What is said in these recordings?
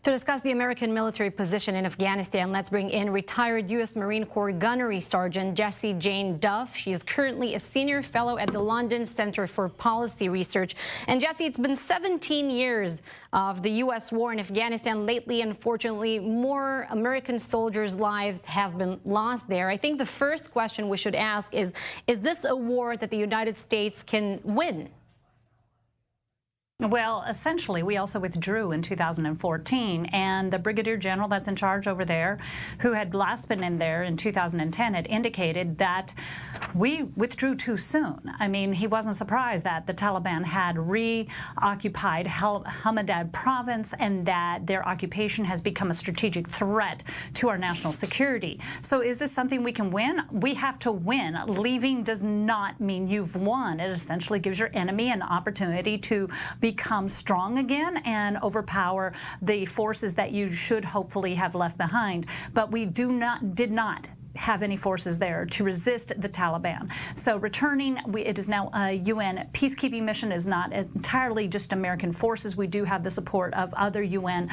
To discuss the American military position in Afghanistan, let's bring in retired U.S. Marine Corps Gunnery Sergeant Jessie Jane Duff. She is currently a senior fellow at the London Center for Policy Research. And Jessie, it's been 17 years of the U.S. war in Afghanistan. Lately, unfortunately, more American soldiers' lives have been lost there. I think the first question we should ask is this a war that the United States can win? Well, essentially, we also withdrew in 2014, and the brigadier general that's in charge over there, who had last been in there in 2010, had indicated that we withdrew too soon. I mean, he wasn't surprised that the Taliban had reoccupied Hamadad province and that their occupation has become a strategic threat to our national security. So is this something we can win? We have to win. Leaving does not mean you've won. It essentially gives your enemy an opportunity to become strong again and overpower the forces that you should hopefully have left behind. But we did not have any forces there to resist the Taliban. So returning, it is now a UN peacekeeping mission, is not entirely just American forces. We do have the support of other UN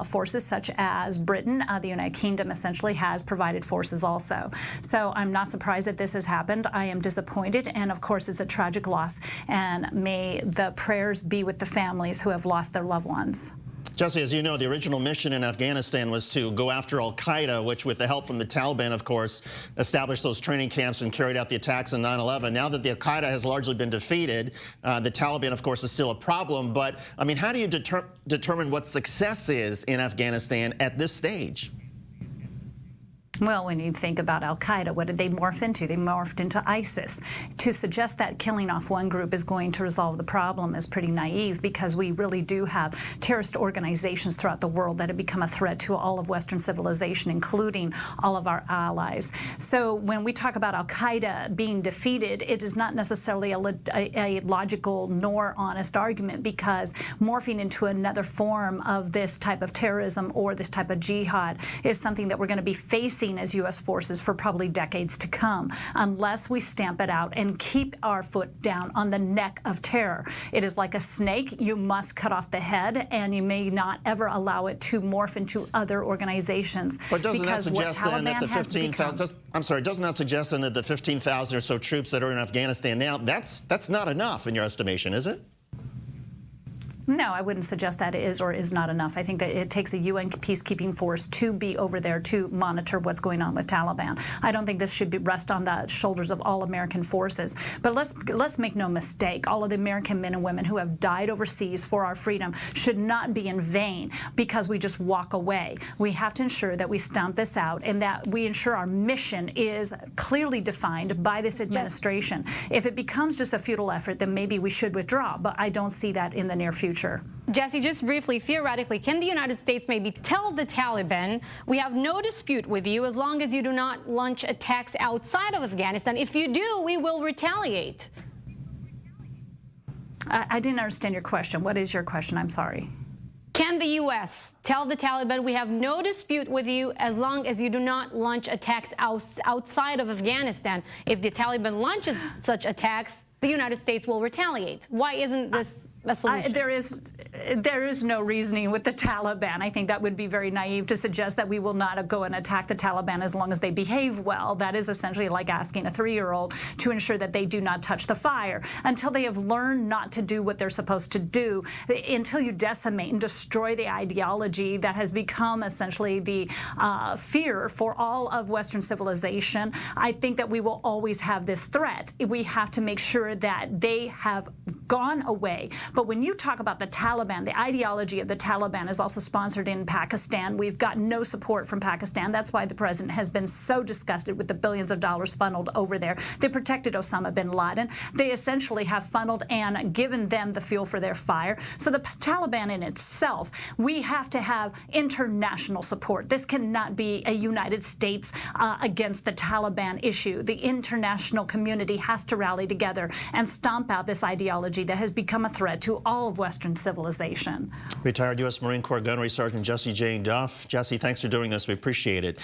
forces, such as Britain. The United Kingdom essentially has provided forces also. So I'm not surprised that this has happened. I am disappointed, and of course it's a tragic loss, and may the prayers be with the families who have lost their loved ones. Jessie, as you know, the original mission in Afghanistan was to go after al-Qaeda, which, with the help from the Taliban, of course, established those training camps and carried out the attacks on 9/11. Now that the al-Qaeda has largely been defeated, the Taliban, of course, is still a problem. But, I mean, how do you determine what success is in Afghanistan at this stage? Well, when you think about al-Qaeda, what did they morph into? They morphed into ISIS. To suggest that killing off one group is going to resolve the problem is pretty naive, because we really do have terrorist organizations throughout the world that have become a threat to all of Western civilization, including all of our allies. So when we talk about al-Qaeda being defeated, it is not necessarily a logical nor honest argument, because morphing into another form of this type of terrorism or this type of jihad is something that we're going to be facing as U.S. forces for probably decades to come, unless we stamp it out and keep our foot down on the neck of terror. It is like a snake. You must cut off the head, and you may not ever allow it to morph into other organizations. But doesn't that suggest then that the 15,000? I'm sorry. Doesn't that suggest then that the 15,000 or so troops that are in Afghanistan now, that's not enough in your estimation, is it? No, I wouldn't suggest that it is or is not enough. I think that it takes a UN peacekeeping force to be over there to monitor what's going on with Taliban. I don't think this should rest on the shoulders of all American forces. But let's make no mistake, all of the American men and women who have died overseas for our freedom should not be in vain because we just walk away. We have to ensure that we stamp this out and that we ensure our mission is clearly defined by this administration. If it becomes just a futile effort, then maybe we should withdraw, but I don't see that in the near future. Jessie, just briefly, theoretically, can the United States maybe tell the Taliban, we have no dispute with you as long as you do not launch attacks outside of Afghanistan. If you do, we will retaliate. I didn't understand your question. What is your question? I'm sorry. Can the U.S. tell the Taliban, we have no dispute with you as long as you do not launch attacks outside of Afghanistan? If the Taliban launches such attacks, the United States will retaliate. Why isn't this a solution? There is no reasoning with the Taliban. I think that would be very naive to suggest that we will not go and attack the Taliban as long as they behave well. That is essentially like asking a 3-year-old to ensure that they do not touch the fire. Until they have learned not to do what they're supposed to do, until you decimate and destroy the ideology that has become essentially the fear for all of Western civilization, I think that we will always have this threat. We have to make sure that they have gone away. But when you talk about the Taliban, the ideology of the Taliban is also sponsored in Pakistan. We've got no support from Pakistan. That's why the president has been so disgusted with the billions of dollars funneled over there. They protected Osama bin Laden. They essentially have funneled and given them the fuel for their fire. So the Taliban in itself, we have to have international support. This cannot be a United States against the Taliban issue. The international community has to rally together and stomp out this ideology that has become a threat to all of Western civilization. Retired U.S. Marine Corps Gunnery Sergeant Jessie Jane Duff. Jessie, thanks for doing this. We appreciate it.